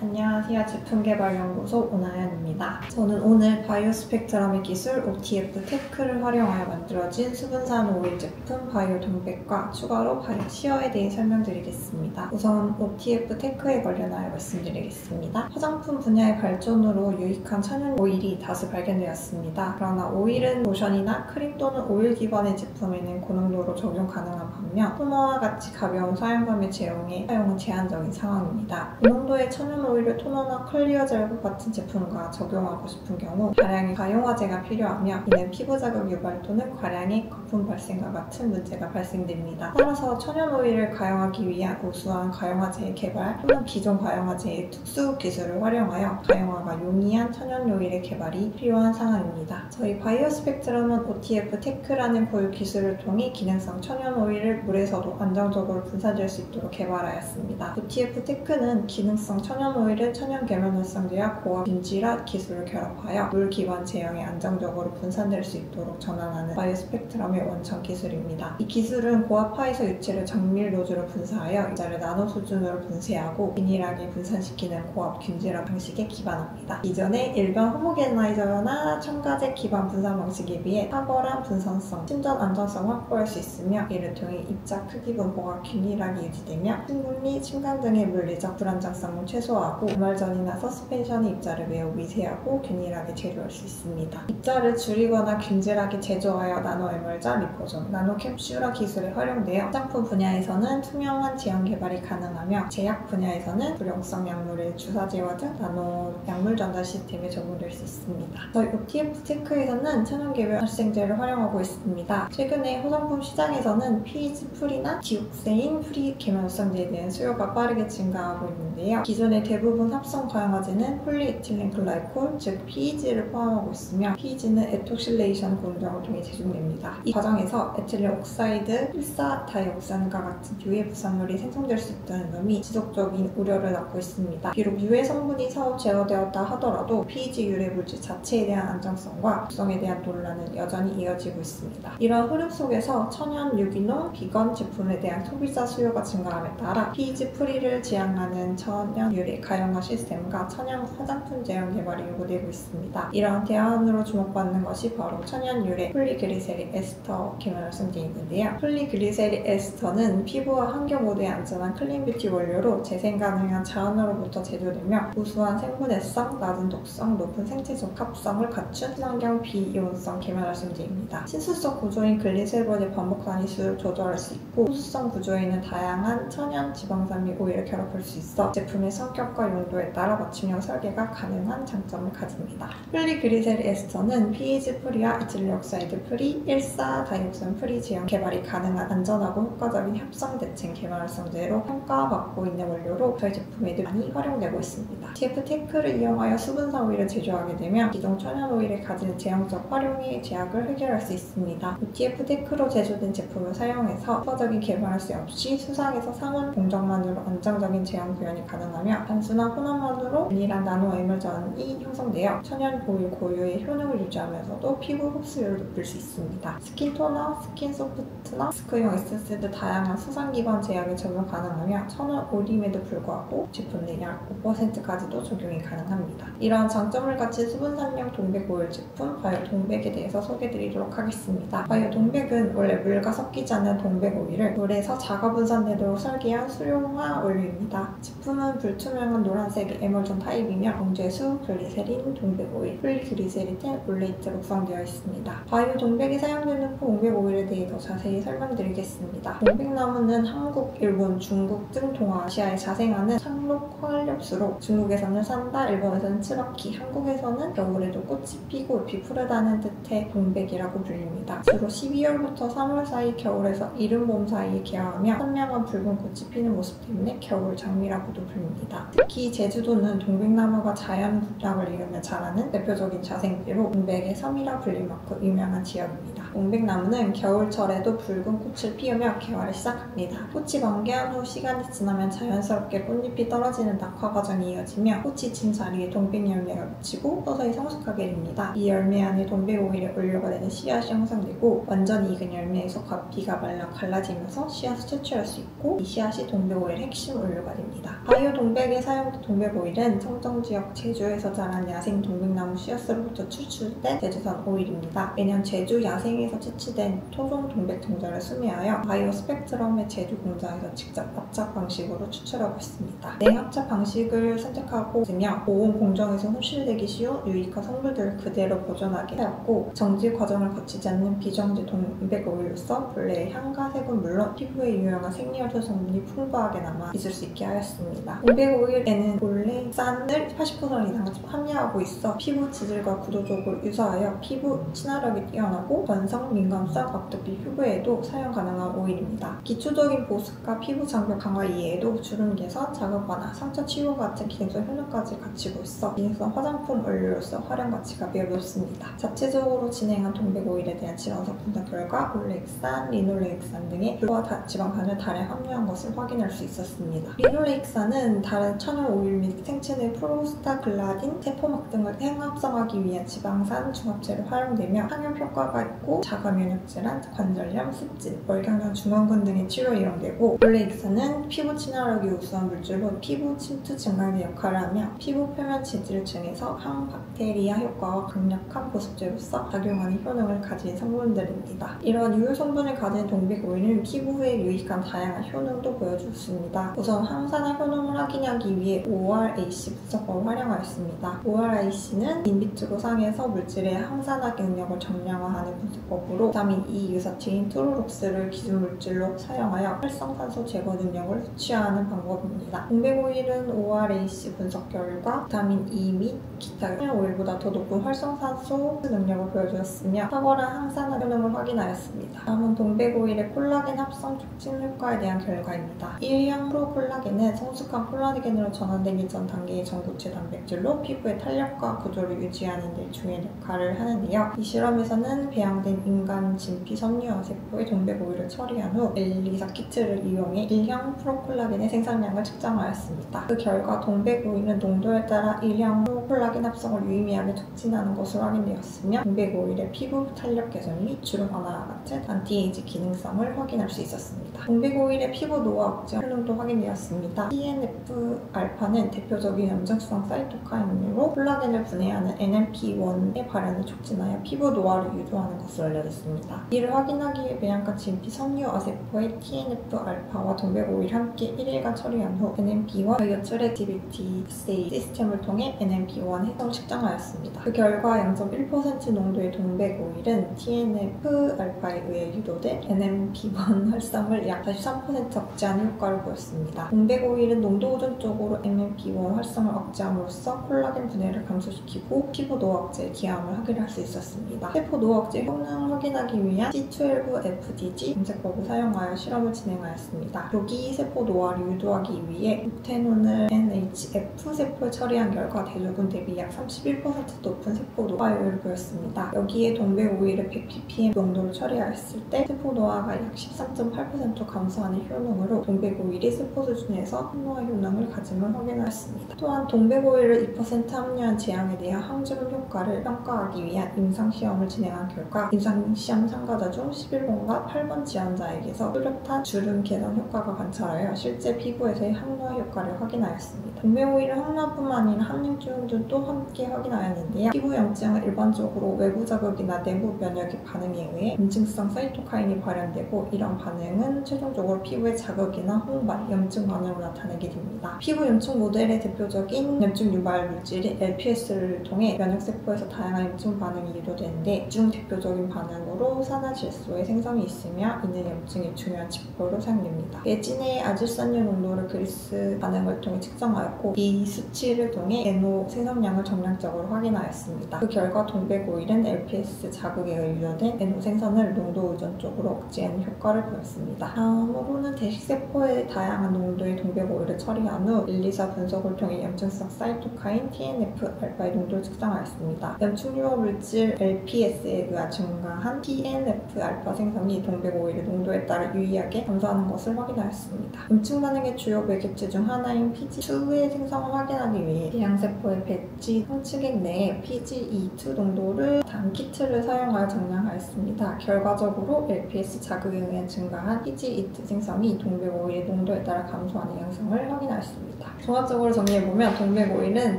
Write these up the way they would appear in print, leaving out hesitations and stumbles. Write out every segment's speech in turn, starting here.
안녕하세요. 제품개발연구소 오나연입니다. 저는 오늘 바이오스펙트럼의 기술 OTF 테크를 활용하여 만들어진 수분산 오일 제품 바이오 동백과 추가로 바이오 시어에 대해 설명드리겠습니다. 우선 OTF 테크에 관련하여 말씀드리겠습니다. 화장품 분야의 발전으로 유익한 천연 오일이 다수 발견되었습니다. 그러나 오일은 로션이나 크림 또는 오일 기반의 제품에는 고농도로 적용 가능한 반면 토너와 같이 가벼운 사용감의 제형에 사용은 제한적인 상황입니다. 고농도의 천연 오일을 토너나 클리어 젤과 같은 제품과 적용하고 싶은 경우 다량의 가용화제가 필요하며 이는 피부 자극 유발 또는 과량의 거품 발생과 같은 문제가 발생됩니다. 따라서 천연 오일을 가용하기 위한 우수한 가용화제의 개발 또는 기존 가용화제의 특수 기술을 활용하여 가용화가 용이한 천연 오일의 개발이 필요한 상황입니다. 저희 바이오스펙트럼은 OTF 테크라는 고유 기술을 통해 기능성 천연 오일을 물에서도 안정적으로 분산될 수 있도록 개발하였습니다. OTF 테크는 기능성 천연 오일을 천연 계면활성제와 고압 김질화 기술을 결합하여 물 기반 제형에 안정적으로 분산될 수 있도록 전환하는 바이오스펙트럼의 원천 기술입니다. 이 기술은 고압화에서 유체를 정밀 노즐로 분사하여 입자를 나노 수준으로 분쇄하고 균일하게 분산시키는 고압 김질화 방식에 기반합니다. 이전에 일반 호모게나이저나 첨가제 기반 분산 방식에 비해 탁월한 분산성, 침전 안전성을 확보할 수 있으며 이를 통해 입자 크기 분포가 균일하게 유지되며 충분히 침강 등의 물리적 불안정성을 최소화하고 에멀전이나 서스펜션의 입자를 매우 미세하고 균일하게 제조할 수 있습니다. 입자를 줄이거나 균질하게 제조하여 나노 에멀전, 리포존, 나노 캡슐화 기술이 활용되어 화장품 분야에서는 투명한 제형 개발이 가능하며 제약 분야에서는 불용성 약물의 주사제와 등 나노 약물 전달 시스템에 적용될 수 있습니다. 저희 OTF 테크에서는 천연 계면활성제를 활용하고 있습니다. 최근에 화장품 시장에서는 pH 프리나 디옥세인 프리 계면활성제에 대한 수요가 빠르게 증가하고 있는데요. 기존의 대부분 합성 가용화제는 폴리에틸렌 글라이콜, 즉 PEG를 포함하고 있으며 PEG는 에톡실레이션 공정을 통해 제공됩니다. 이 과정에서 에틸렌 옥사이드, 필사다이옥산과 같은 유해 부산물이 생성될 수 있다는 점이 지속적인 우려를 낳고 있습니다. 비록 유해 성분이 사후 제거되었다 하더라도 PEG 유래 물질 자체에 대한 안정성과 독성에 대한 논란은 여전히 이어지고 있습니다. 이런 흐름 속에서 천연 유기농, 비건 제품에 대한 소비자 수요가 증가함에 따라 PEG 프리를 지향하는 천연 유래 가용화 시스템과 천연 화장품 제형 개발이 요구되고 있습니다. 이러한 대안으로 주목받는 것이 바로 천연 유래 폴리그리세린 에스터 계면활성제인데요. 폴리그리세린 에스터는 피부와 환경 모두에 안전한 클린 뷰티 원료로 재생 가능한 자원으로부터 제조되며 우수한 생분해성, 낮은 독성, 높은 생체적 합성을 갖춘 친환경 비이온성 계면활성제입니다. 친수성 구조인 글리세롤의 반복 단위수를 조절할 수 있고 호수성 구조에 있는 다양한 천연 지방산 및 오일을 결합할 수 있어 제품의 성격과 용도에 따라 맞춤형 설계가 가능한 장점을 가집니다. 폴리그리세린 에스터는 pH 프리와 에틸렌 옥사이드 프리, 1,4-다이옥산 프리 제형 개발이 가능한 안전하고 효과적인 합성 대체 계면활성제로 평가받고 있는 원료로 저희 제품에도 많이 활용되고 있습니다. OTF 테크를 이용하여 수분산 오일을 제조하게 되면 기존 천연 오일에 가지는 제형적 활용의 제약을 해결할 수 있습니다. OTF 테크로 제조된 제품을 사용해서 추가적인 개발할 수 없이 수상에서 상온 공정만으로 안정적인 제형 구현이 가능하며 단순한 혼합만으로 균일한 나노 에멀전이 형성되어 천연 오일 고유의 효능을 유지하면서도 피부 흡수율을 높일 수 있습니다. 스킨 토너, 스킨 소프트나 마스크용 에센스 등 다양한 수산 기반 제약에 적용 가능하며 천연 오일임에도 불구하고 제품 내 약 5%까지도 적용이 가능합니다. 이러한 장점을 갖춘 수분산용 동백 오일 제품 바이오 동백에 대해서 소개해드리도록 하겠습니다. 바이오 동백은 원래 물과 섞이지 않는 동백 오일을 물에서 자가 분산되도록 설계한 수용화 원료입니다. 제품은 불투명한 노란색의 에멀전 타입이며 정제수, 글리세린, 동백 오일, 폴리그리세린 등 올레이트로 구성되어 있습니다. 바이오 동백이 사용되는 동백 오일에 대해 더 자세히 설명드리겠습니다. 동백나무는 한국, 일본, 중국 등 동아시아에 자생하는 상록 화렵수로 중국에서는 산다, 일본에서는 츠바키, 한국에서는 겨울에도 꽃이 피고 잎이 푸르다는 뜻의 동백이라고 불립니다. 주로 12월부터 3월 사이 겨울에서 이른 봄 사이에 개화하며 선명한 붉은 꽃이 피는 모습 때문에 겨울 장미라고도 불립니다. 특히 제주도는 동백나무가 자연 국락을 이루며 자라는 대표적인 자생지로 동백의 섬이라 불릴 만큼 유명한 지역입니다. 동백나무는 겨울철에도 붉은 꽃을 피우며 개화를 시작합니다. 꽃이 만개한 후 시간이 지나면 자연스럽게 꽃잎이 떨어지는 낙화 과정이 이어지며 꽃이 진 자리에 동백 열매가 묻히고 서서히 성숙하게 됩니다. 이 열매 안에 동백 오일에 원료가 되는 씨앗이 형성되고 완전히 익은 열매에서 비가 말라 갈라지면서 씨앗을 채취할 수 있고 이 씨앗이 동백 오일의 핵심 원료가 됩니다. 바이오 동백에 사용된 동백 오일은 청정지역 제주에서 자란 야생 동백나무 씨앗으로부터 추출된 제주산 오일입니다. 매년 제주 야생에서 채취된 토종 동백 종자를 수매하여 바이오 스펙트럼의 제주 공장에서 직접 합작 방식으로 추출하고 있습니다. 냉합작 방식을 선택하고 있으며 고온 공정에서 손실되기 쉬운 유익한 성분들을 그대로 보존하게 하였고 정지 과정을 거치지 않는 비정지 동백 오일로서 본래의 향과 색은 물론 피부에 유용한 생리효소 성분이 풍부하게 남아 있을 수 있게 하였습니다. 동백 오일에는 올레산을 80% 이상 함유하고 있어 피부 지질과 구조적으로 유사하여 피부 친화력이 뛰어나고 건성, 민감성, 아토피 피부에도 사용 가능한 오일입니다. 기초적인 보습과 피부 장벽 강화 이외에도 주름 개선, 자극 완화, 상처 치유 같은 기능성 효능까지 갖추고 있어 기능성 화장품 원료로서 활용 가치가 매우 높습니다. 자체적으로 진행한 동백 오일에 대한 질환성 분석 결과 올레익산, 리놀레익산 등의 불과 지방간을 다량 함유한 것을 확인할 수 있었습니다. 리놀레익산은 다른 천연 오일 및 생체 내 프로스타글라딘, 세포막 등을 생합성하기 위한 지방산 중합체로 활용되며 항염 효과가 있고 자가 면역 질환, 관절염, 습진, 월경련 중원근 등의 치료에 이용되고 올레익산은 피부 친화력이 우수한 물질로 피부 침투 증강제 역할을 하며 피부 표면 지질층에서 항박테리아 효과와 강력한 보습제로서 작용하는 효능을 가진 성분들입니다. 이러한 유효 성분을 가진 동백 오일은 피부에 유익한 다양한 효능도 보여주었습니다. 우선 항산화 효능을 확인하기 위해 ORAC 분석법을 활용하였습니다. ORAC는 인비트로 상에서 물질의 항산화 능력을 정량화하는 분석법으로 비타민 E 유사체인 트로록스를 기준 물질로 사용하여 활성산소 제거 능력을 수치하는 방법입니다. 동백 오일은 ORAC 분석 결과 비타민 E 및 기타 오일보다 더 높은 활성산소 능력을 보여주었으며 탁월한 항산화 효능을 확인하였습니다. 다음은 동백 오일의 콜라겐 합성 촉진 효과에 대한 결과입니다. 1형 프로콜라겐은 성숙한 콜라겐으로 전환되기 전 단계의 전구체 단백질로 피부의 탄력과 구조를 유지하는 데 중요한 역할을 하는데요. 이 실험에서는 배양된 인간 진피 섬유화 세포의 동백 오일을 처리한 후 엘리사 키트를 이용해 1형 프로콜라겐의 생산량을 측정하였습니다. 그 결과 동백 오일은 농도에 따라 1형 프로콜라겐 합성을 유의미하게 촉진하는 것으로 확인되었으며 동백 오일의 피부 탄력 개선 및 주름 완화와 같은 안티에이지 기능성을 확인할 수 있었습니다. 동백 오일의 피부 노화 억제 효능도 확인되었습니다. TNF-알파는 대표적인 염증성 사이토카인으로 콜라겐을 분해하는 NMP1의 발현을 촉진하여 피부 노화를 유도하는 것으로 알려졌습니다. 이를 확인하기 위해 배양간 진피 섬유화 세포의 TNF-알파와 동백 오일을 함께 1일간 처리한 후 NMP1 바이오츄 액티비티 에세이 시스템을 통해 NMP1 해성을 측정하였습니다. 그 결과 0.1% 농도의 동백 오일은 TNF-알파에 의해 유도된 NMP1 활성을 약 43% 억제하는 효과를 보였습니다. 동백 오일은 농도 우전적으로 NMP1 활성을 억제함으로써 콜라겐 분해를 감소시키고 피부 노화 억제에 기함을 확인할 수 있었습니다. 세포 노화 억제 효능을 확인하기 위한 C12FDG 검색법을 사용하여 실험을 진행하였습니다. 조기 세포 노화를 유도하기 위해 루테논을 NHF 세포에 처리한 결과 대조군 대비 약 31% 높은 세포 노화율을 보였습니다. 여기에 동백 오일의 100ppm 농도를 처리하였을 때 세포 노화가 약 13.8% 감소하는 효능으로 동백 오일이 세포 수준에서 항노화 효능을 가짐을 확인하였습니다. 또한 동백 오일을 2% 함유한 제형에 대한 항주름 효과를 평가하기 위한 임상시험을 진행한 결과 임상시험 참가자 중 11번과 8번 지원자에게서 뚜렷한 주름 개선 효과가 관찰하여 실제 피부에서의 항노화 효과를 확인하였습니다. 동백 오일은 항노화뿐만 아니라 함유증도 함께 확인하였는데요. 피부 염증은 일반적으로 외부 자극이나 내부 면역의 반응에 의해 염증성 사이토카인이 발현되고 이런 반응은 최종적으로 피부의 자극이나 홍반, 염증 반응으로 나타나게 됩니다. 피부 염증 모델의 대표적인 염증 유발 물질인 LPS를 통해 면역세포에서 다양한 염증 반응이 유도되는데 이 중 대표적인 반응으로 산화질소의 생성이 있으며 이는 염증의 중요한 지표로 사용됩니다. 예진의 아질산유 농도를 그리스 반응을 통해 측정하였고 이 수치를 통해 NO 생성량을 정량적으로 확인하였습니다. 그 결과 동백 오일은 LPS 자극에 의해 유도된 NO 생성을 농도 의존적으로 억제하는 효과를 보였습니다. 다음으로는 대식세포의 다양한 농도의 동백 오일을 처리한 후 1, 2, 4 분석을 통해 염증성 사이토카인 TNF-알파의 농도를 측정하였습니다. 염증 유호 물질 LPS에 의한 증가한 TNF-알파 생성이 동백 오일의 농도에 따라 유의하게 감소하는 것을 확인하였습니다. 염증 반응의 주요 매개체 중 하나인 PG2의 생성을 확인하기 위해 대양세포의 배지 상층액 내에 PGE2 농도를 단 키트를 사용하여 정량하였습니다. 결과적으로 LPS 자극에 의한 증가한 PGE2 생성이 동백 오일의 농도에 따라 감소하는 양상을 확인하였습니다. 종합적으로 정리해보면 동백 오일은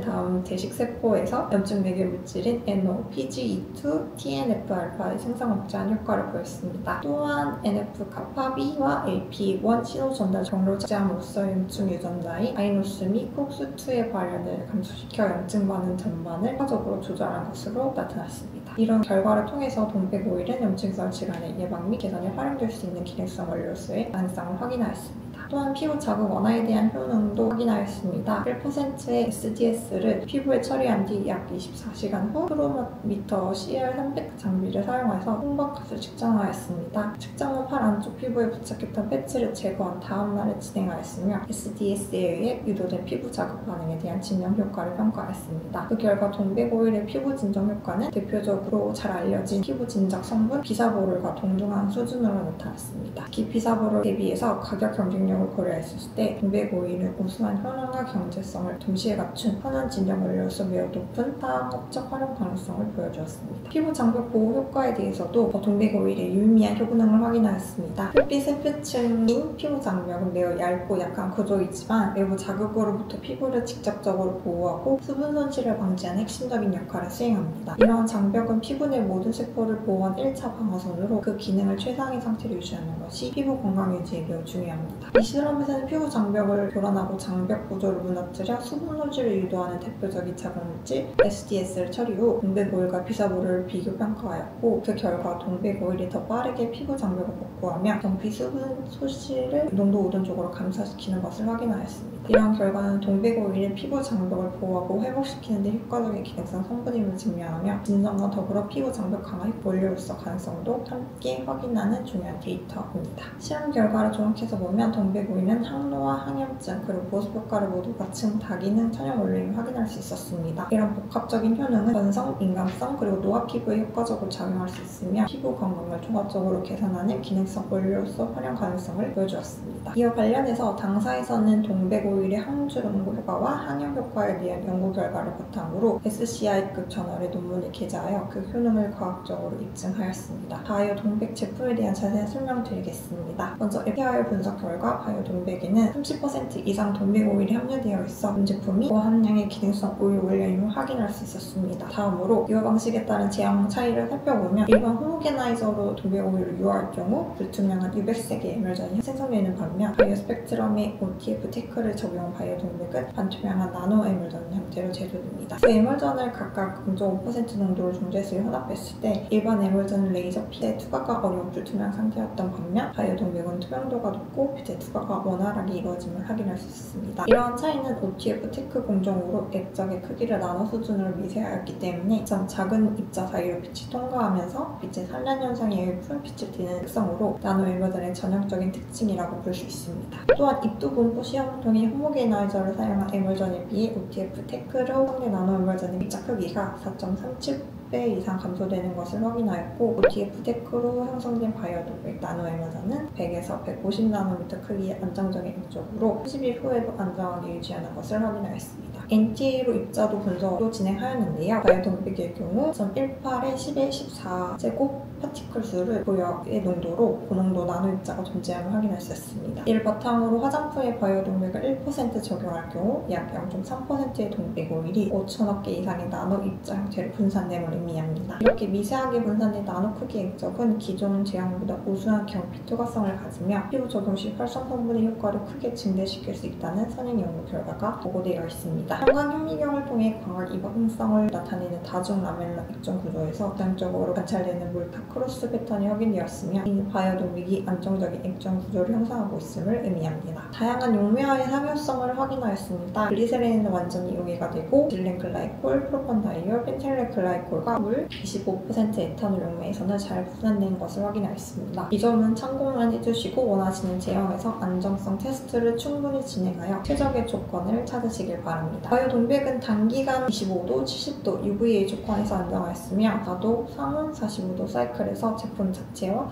다음 대식세포에서 염증 매개 물질인 NO, PGE2, TNF-알파의 생성 억제한 효과를 보였습니다. 또한 NF-kappa B와 AP1 신호 전달 경로를 억제함으로써 염증 유전자인 아이노스 및 콕스2의 발현을 감소시켜 염증 반응 전반을 효과적으로 조절한 것으로 나타났습니다. 이런 결과를 통해서 동백 오일은 염증성 질환의 예방 및 개선에 활용될 수 있는 기능성 원료로서의 가능성을 확인하였습니다. 또한 피부 자극 완화에 대한 효능도 확인하였습니다. 1%의 SDS를 피부에 처리한 뒤 약 24시간 후 프로미터 CR300 장비를 사용해서 홍박값을 측정하였습니다. 측정 후 팔 안쪽 피부에 부착했던 패치를 제거한 다음 날에 진행하였으며 SDS에 의해 유도된 피부 자극 반응에 대한 진정 효과를 평가하였습니다. 그 결과 동백 오일의 피부 진정 효과는 대표적으로 잘 알려진 피부 진작 성분 비사보롤과 동등한 수준으로 나타났습니다. 특히 비사보롤 대비해서 가격 경쟁력을 고려했을 때 동백 오일은 우수한 효능과 경제성을 동시에 갖춘 천연 진정 원료로서 매우 높은 상업적 활용 가능성을 보여주었습니다. 피부 장벽 보호 효과에 대해서도 동백 오일의 유의미한 효능을 확인하였습니다. 혈빛 세포층인 피부 장벽은 매우 얇고 약한 구조이지만 외부 자극으로부터 피부를 직접적으로 보호하고 수분 손실을 방지하는 핵심적인 역할을 수행합니다. 이러한 장벽은 피부 내 모든 세포를 보호한 1차 방어선으로 그 기능을 최상의 상태로 유지하는 것이 피부 건강 유지에 매우 중요합니다. 이 실험에서는 피부 장벽을 교란하고 장벽 구조를 무너뜨려 수분 손실을 유도하는 대표적인 자극물질 SDS를 처리 후 동백 오일과 비사보롤을 비교 평가하였고 그 결과 동백 오일이 더 빠르게 피부 장벽을 복구하며 경피 수분 손실을 농도 우등쪽으로 감소시키는 것을 확인하였습니다. 이러한 결과는 동백 오일이 피부 장벽을 보호하고 회복시키는 데 효과적인 기능성 성분임을 증명하며 진정과 더불어 피부 장벽 강화의 원료로서 가능성도 함께 확인하는 중요한 데이터입니다. 실험 결과를 종합해서 보면 동백 오일은 항노화, 항염증, 그리고 보습 효과를 모두 갖춘 다기능 천연 원료임을 확인할 수 있었습니다. 이런 복합적인 효능은 건성, 민감성, 그리고 노화 피부에 효과적으로 작용할 수 있으며 피부 건강을 종합적으로 개선하는 기능성 원료로서 활용 가능성을 보여주었습니다. 이와 관련해서 당사에서는 동백 오일의 항암주 연구 효과와 항염 효과에 대한 연구 결과를 바탕으로 SCI급 저널의 논문을 게재하여 그 효능을 과학적으로 입증하였습니다. 바이오 동백 제품에 대한 자세한 설명을 드리겠습니다. 먼저 API 분석 결과 바이오 동백에는 30% 이상 동백 오일이 함유되어 있어 본 제품이 고함량의 기능성 오일 원료임을 확인할 수 있었습니다. 다음으로 유효 방식에 따른 제형 차이를 살펴보면 일반 호모게나이저로 동백 오일을 유효할 경우 불투명한 유백색의 에멀전이 생성되는 반면 바이오 스펙트럼의 OTF 테크를 적용한 바이오 동백은 반투명한 나노 에멀전 형태로 제조됩니다. 그 에멀전을 각각 0.5% 농도로 중재수에 혼합했을 때 일반 에멀전은 레이저 빛에 투과가 어려운 불투명 상태였던 반면 바이오 동백은 투명도가 높고 빛의 투과가 원활하게 이루어짐을 확인할 수 있습니다. 이러한 차이는 OTF 테크 공정으로 액적의 크기를 나노 수준으로 미세하였기 때문에 작은 입자 사이로 빛이 통과하면서 빛의 산란 현상에 의해 푸른 빛을 띠는 특성으로 나노 에멀전의 전형적인 특징이라고 볼 수 있습니다. 또한 입두 분포 시험을 통해 호모게나이저를 사용한 에멀전에 비해 OTF 테크로 상대 나노 에멀전의 입자 크기가 4.37배 이상 감소되는 것을 확인하였고 OTF 테크로 형성된 바이오 동백 나노 에멀전은 100에서 150나노미터 크기의 안정적인 액적으로 30일 후에도 안정하게 유지하는 것을 확인하였습니다. NTA로 입자도 분석도 진행하였는데요. 바이오 동백의 경우 0.18에 10에 14 제곱 파티클 수를 고역의 농도로 고농도 나노 입자가 존재함을 확인할 수 있습니다. 이를 바탕으로 화장품에 바이오 동백을 1% 적용할 경우 약 0.3%의 동백 오일이 5천억 개 이상의 나노 입자 형태로 분산됨을 의미합니다. 이렇게 미세하게 분산된 나노 크기의 액적은 기존 제형보다 우수한 경피 투과성을 가지며 피부 적용 시 활성 성분의 효과를 크게 증대시킬 수 있다는 선행 연구 결과가 보고되어 있습니다. 현관 현미경을 통해 광학 이방성을 나타내는 다중 라멜라 액정 구조에서 대장적으로 관찰되는 물탁 크로스 패턴이 확인되었으며 이 바이오 동백이 안정적인 액정 구조를 형성하고 있음을 의미합니다. 다양한 용매와의 상용성을 확인하였습니다. 글리세린은 완전히 용해가 되고 질렌 글라이콜, 프로판다이올, 펜틸렌 글라이콜과 물 25% 에탄올 용매에서는 잘 분산된 것을 확인하였습니다. 이 점은 참고만 해주시고 원하시는 제형에서 안정성 테스트를 충분히 진행하여 최적의 조건을 찾으시길 바랍니다. 바이오 동백은 단기간 25도, 70도 UVA 조건에서 안정하였으며 나도 상온 45도 사이클에서 제품 자체와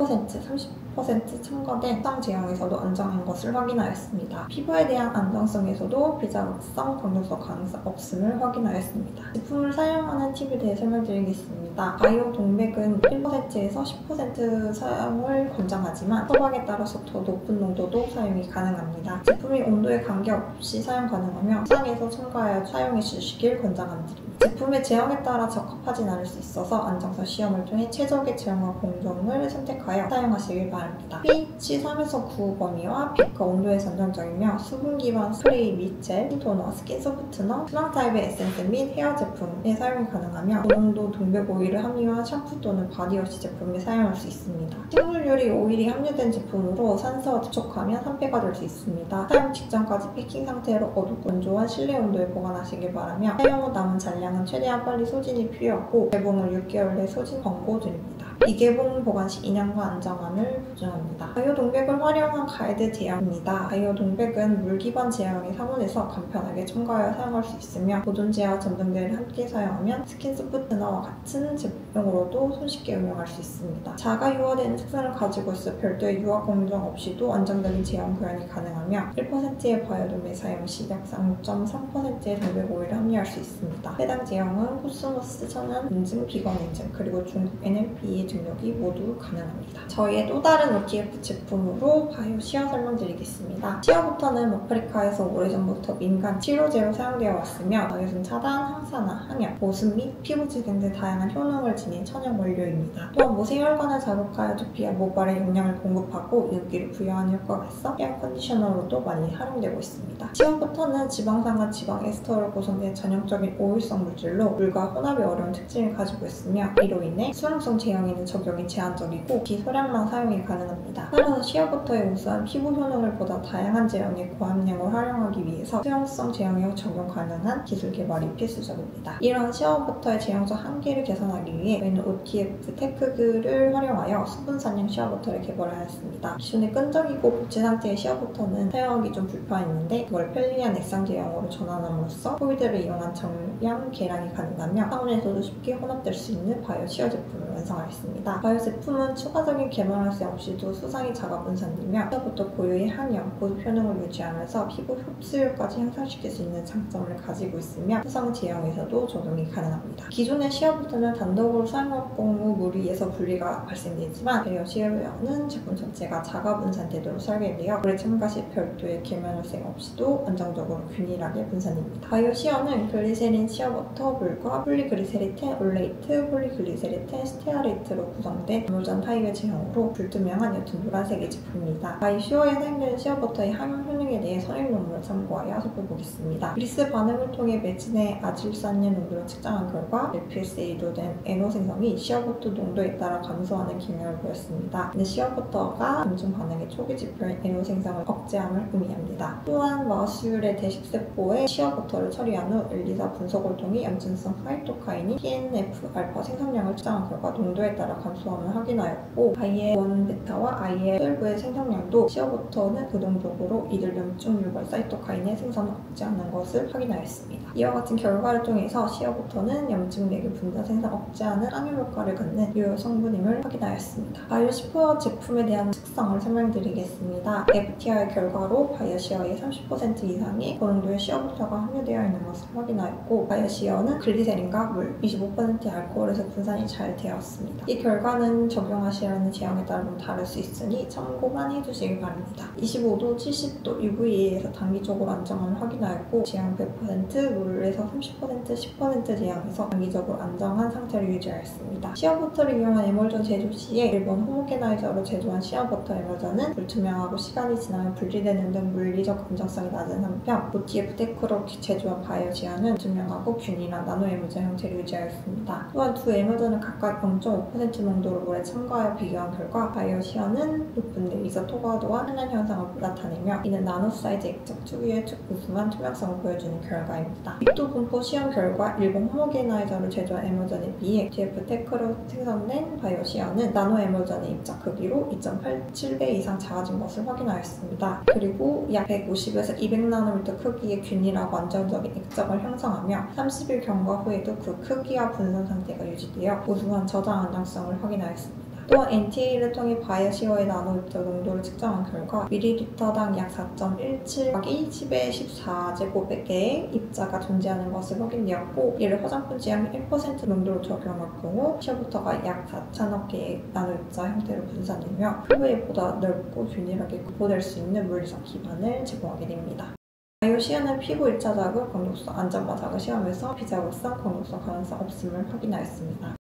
30% 첨가된 상 제형에서도 안정한 것을 확인하였습니다. 피부에 대한 안정성에서도 비자극성, 강도성 가능성 없음을 확인하였습니다. 제품을 사용하는 팁에 대해 설명드리겠습니다. 바이오 동백은 1%에서 10% 사용을 권장하지만 처방에 따라서 더 높은 농도도 사용이 가능합니다. 제품이 온도에 관계없이 사용 가능하며 상에서 첨가하여 사용해 주시길 권장합니다. 제품의 제형에 따라 적합하진 않을 수 있어서 안정성 시험을 통해 최적의 제형과 공정을 선택하여 사용하시길 바랍니다. pH 3에서 9 범위와 빛과 온도에서 안정적이며 수분 기반 스프레이 및 젤, 토너, 스킨 소프트너, 수납 타입의 에센스 및 헤어 제품에 사용이 가능하며 고농도 동백 오일을 함유한 샴푸 또는 바디워시 제품에 사용할 수 있습니다. 식물유리 오일이 함유된 제품으로 산소와 접촉하면 산패가 될 수 있습니다. 사용 직전까지 패킹 상태로 어둡고 건조한 실내 온도에 보관하시길 바라며 사용 후 남은 잔량은 최대한 빨리 소진이 필요하고 개봉을 6개월 내 소진 권고드립니다. 미개봉 보관 시 인양과 안정함을 보증합니다. 바이오 동백을 활용한 가이드 제형입니다. 바이오 동백은 물 기반 제형의 사본에서 간편하게 첨가하여 사용할 수 있으며 보존 제와 전등제를 함께 사용하면 스킨 소프트너와 같은 제품으로도 손쉽게 응용할 수 있습니다. 자가 유화되는 특성을 가지고 있어 별도의 유화 공정 없이도 안정적인 제형 구현이 가능하며 1%의 바이오 동백 사용 시 약 0.3%의 동백 오일을 함유할 수 있습니다. 해당 제형은 코스모스, 천연 인증, 비건 인증, 그리고 중국 NLP의 등록이 모두 가능합니다. 저희의 또 다른 OTF 제품으로 바이오 시어 설명드리겠습니다. 시어부터는 아프리카에서 오래전부터 민간 치료제로 사용되어 왔으며 자외선 차단, 항산화, 항염, 보습 및 피부질환 등 다양한 효능을 지닌 천연 원료입니다. 또한 모세혈관을 자극하여 두피와 모발에 영양을 공급하고 윤기를 부여하는 효과가 있어 헤어 컨디셔너로도 많이 활용되고 있습니다. 시어부터는 지방산과 지방 에스터로 구성된 전형적인 오일성 물질로 물과 혼합이 어려운 특징을 가지고 있으며 이로 인해 수용성 제형에는 적용이 제한적이고 비소량만 사용이 가능합니다. 따라서 시어버터의 우수한 피부 효능을 보다 다양한 제형의 고함량을 활용하기 위해서 수용성 제형에 적용 가능한 기술 개발이 필수적입니다. 이러한 시어버터의 제형적 한계를 개선하기 위해 저희는 OTF 테크를 활용하여 수분 산양 시어버터를 개발하였습니다. 기존의 끈적이고 복제 상태의 시어버터는 사용하기 좀 불편했는데 그걸 편리한 액상 제형으로 전환함으로써 포이드를 이용한 정량 계량이 가능하며 상온에서도 쉽게 혼합될 수 있는 바이오 시어 제품을 완성하였습니다. 바이오 제품은 추가적인 개발 활성 없이도 수상이 자가 분산되며 시어부터 고유의 항염, 보습 효능을 유지하면서 피부 흡수율까지 향상시킬 수 있는 장점을 가지고 있으며 수상 제형에서도 적용이 가능합니다. 기존의 시어부터는 단독으로 사용할 경우 물 위에서 분리가 발생되지만 바이오 시어는 제품 전체가 자가 분산되도록 설계되어 물에 첨가 시 별도의 계면 활생 없이도 안정적으로 균일하게 분산됩니다. 바이오 시어는 글리세린 시어버터 물과 폴리그리세리텐, 올레이트, 폴리글리세리텐, 스테아레이트로 구성된 단물전 타입의 제형으로 불투명한 옅은 노란색의 제품입니다. 바이오 시어에 사용되는 시어버터의 항염 효능에 대해 선행 논문을 참고하여 살펴보겠습니다. 그리스 반응을 통해 매진의 아질산염 농도를 측정한 결과 LPSA로 된 NO 생성이 시어버터 농도에 따라 감소하는 경향을 보였습니다. 근데 시어버터가 검증 반응의 초기 지표인 NO 생성을 억제함을 의미합니다. 또한 마우스율의 대식세포에 시어버터를 처리한 후 엘리사 분석을 통해 염증성 사이토카인이 TNF-알파 생성량을 측정한 결과 농도에 따라 감소함을 확인하였고 IL-1베타와 IL-12의 생성량도 시어버터는 부동적으로 이들 염증 유발 사이토카인의 생성을 억제하는 것을 확인하였습니다. 이와 같은 결과를 통해서 시어버터는 염증맥의 분자 생성 억제하는 항염 효과를 갖는 유효 성분임을 확인하였습니다. 바이오시어 제품에 대한 특성을 설명드리겠습니다. FTI 결과로 바이오시어의 30% 이상의 고농도의 시어버터가 함유되어 있는 것을 확인하였고 바이오시어는 글리세린과 물, 25%의 알코올에서 분산이 잘 되었습니다. 이 결과는 적용하시려는 제형에 따라 좀 다를 수 있으니 참고만 해주시기 바랍니다. 25도, 70도 UVA에서 단기적으로 안정함을 확인하였고 제형 100%, 물에서 30%, 10% 제형에서 단기적으로 안정한 상태를 유지하였습니다. 시어버터를 이용한 에멀전 제조 시에 일본 호모게나이저로 제조한 시어버터 에멀전은 불투명하고 시간이 지나면 분리되는 등 물리적 안정성이 낮은 한편 OTF 테크로 제조한 바이오 시어는 투명하고 균일한 나노 에멀전 형태를 유지하였습니다. 또한 두 에멀전은 각각 0.5% 농도로 물에 첨가하여 비교한 결과 바이오 시어는 높은 레이저 토과도와 산란 현상을 나타내며 이는 나노 사이즈 액적 특유의 우수한 투명성을 보여주는 결과입니다. 입도 분포 시험 결과 일본 호모게나이저로 제조한 에멀전에 비해 OTF 테크로 생성된 바이오 시어는 나노 에멀전의 입자 크기로 2.87배 이상 작아진 것을 확인하였습니다. 그리고 약 150에서 200나노미터 크기의 균일하고 안정적인 액적을 형성하며 30일 경과 후에도 그 크기와 분산 상태가 유지되어 우수한 저장 안정성을 확인하였습니다. 또한 NTA를 통해 바이오 시어의 나노 입자 농도를 측정한 결과 ml당 약 4.17 곱하기 10의 14제곱개의 입자가 존재하는 것을 확인되었고 이를 화장품 지향 1% 농도로 적용할 경우 시어부터가 약 4천억 개의 나노 입자 형태로 분산되며 PV보다 넓고 균일하게 구분될 수 있는 물리적 기반을 제공하게 됩니다. 바이오 시어는 피부 1차 자극, 광독성, 안전마 자극 시험에서 비자극성, 광독성 가능성 없음을 확인하였습니다.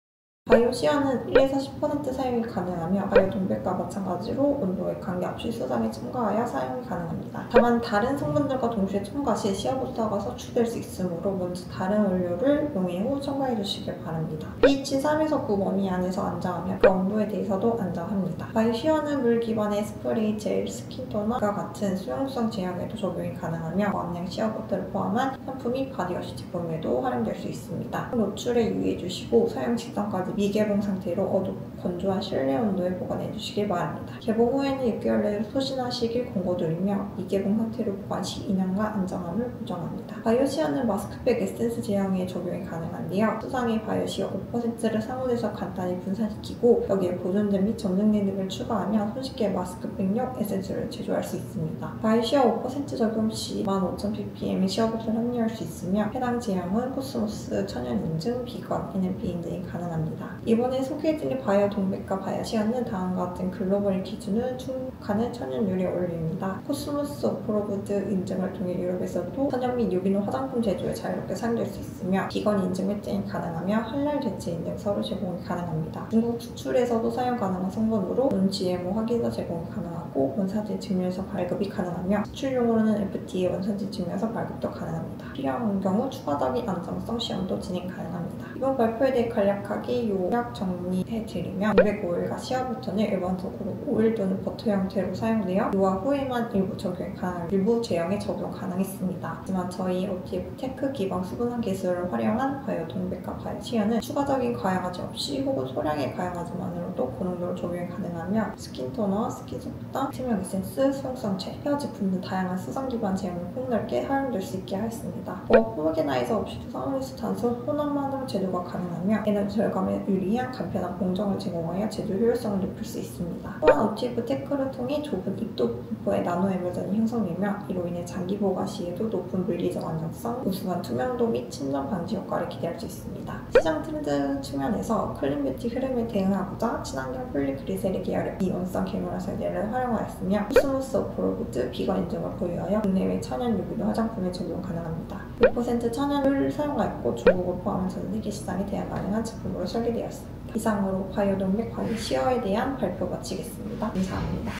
바이오 시어는 1에서 10% 사용이 가능하며 바이오 동백과 마찬가지로 온도에 관계없이 수정에 첨가하여 사용이 가능합니다. 다만 다른 성분들과 동시에 첨가 시 시어부터가 섭취될 수 있으므로 먼저 다른 원료를 용해 후 첨가해 주시길 바랍니다. pH 3에서 9 범위 안에서 안정하며 그 온도에 대해서도 안정합니다. 바이오 시어는 물 기반의 스프레이, 젤, 스킨토너와 같은 수용성 제형에도 적용이 가능하며 고함량 시어부터를 포함한 상품이 바디워시 제품에도 활용될 수 있습니다. 노출에 유의해 주시고 사용 직전까지 미개봉 상태로 어둡고 건조한 실내 온도에 보관해 주시길 바랍니다. 개봉 후에는 6개월 내로 소진하시길 권고드리며 미개봉 상태로 보관 시 2년간 안정함을 보장합니다. 바이오 시어는 마스크팩 에센스 제형에 적용이 가능한데요. 수상의 바이오 시어 5%를 사무대에서 간단히 분산시키고 여기에 보존제 및 전등제 등을 추가하면 손쉽게 마스크팩용 에센스를 제조할 수 있습니다. 바이오 시어 5% 적용 시 15,000ppm의 시어버터를 함유할 수 있으며 해당 제형은 코스모스 천연 인증, 비건, NLP 인증이 가능합니다. 이번에 소개해드린 바이오 동백과 바이오 시어는 다음과 같은 글로벌 기준을 충족하는 천연 유래 원료입니다. 코스모스 어프로브드 인증을 통해 유럽에서도 천연 및 유기농 화장품 제조에 자유롭게 사용될 수 있으며 비건 인증 획득이 가능하며 할랄 대체 인증서로 제공이 가능합니다. 중국 수출에서도 사용 가능한 성분으로 non-GMO 확인서 제공이 가능하고 원산지 증명서 발급이 가능하며 수출용으로는 FDA 원산지 증명서 발급도 가능합니다. 필요한 경우 추가적인 안정성 시험도 진행 가능합니다. 이번 발표에 대해 간략하게 요약 정리해드리면 205일과 시어버터는 일반적으로 오일 또는 버터 형태로 사용되어 유화 후에만 일부 적용이 가능한 일부 제형에 적용 가능했습니다. 하지만 저희 OTF 테크 기반 수분화 기술을 활용한 바이오 동백과 바이오 시어는 추가적인 가양하지 없이 혹은 소량의 가양하지만으로도 고농도로 적용이 가능하며 스킨토너, 스킨소프트, 투명 에센스, 수용성체, 헤어 제품 등 다양한 수성 기반 제형을 폭넓게 활용될 수 있게 하였습니다. 호모게나이저 없이도 사무리스 단순 혼합만으로 제조가 가능하며 에너지 절감에 유리한 간편한 공정을 제공하여 제조 효율성을 높일 수 있습니다. 또한 OTF 테크를 통해 좁은 입도 분포의 나노 에멀전이 형성되며 이로 인해 장기 보관 시에도 높은 물리적 안정성, 우수한 투명도 및 침전 방지 효과를 기대할 수 있습니다. 시장 트렌드 측면에서 클린뷰티 흐름에 대응하고자 친환경 폴리그리세린 계열의 이온성 계면화 설계를 활용하였으며 코스모스 어프로브드 비건 인증을 보유하여 국내외 천연 유기농 화장품에 적용 가능합니다. 6% 천연을 사용하였고 중국을 포함한 전 세계 시장에 대응 가능한 제품으로 설계되었습니다. 이상으로 바이오 동백 바이오 시어에 대한 발표 마치겠습니다. 감사합니다.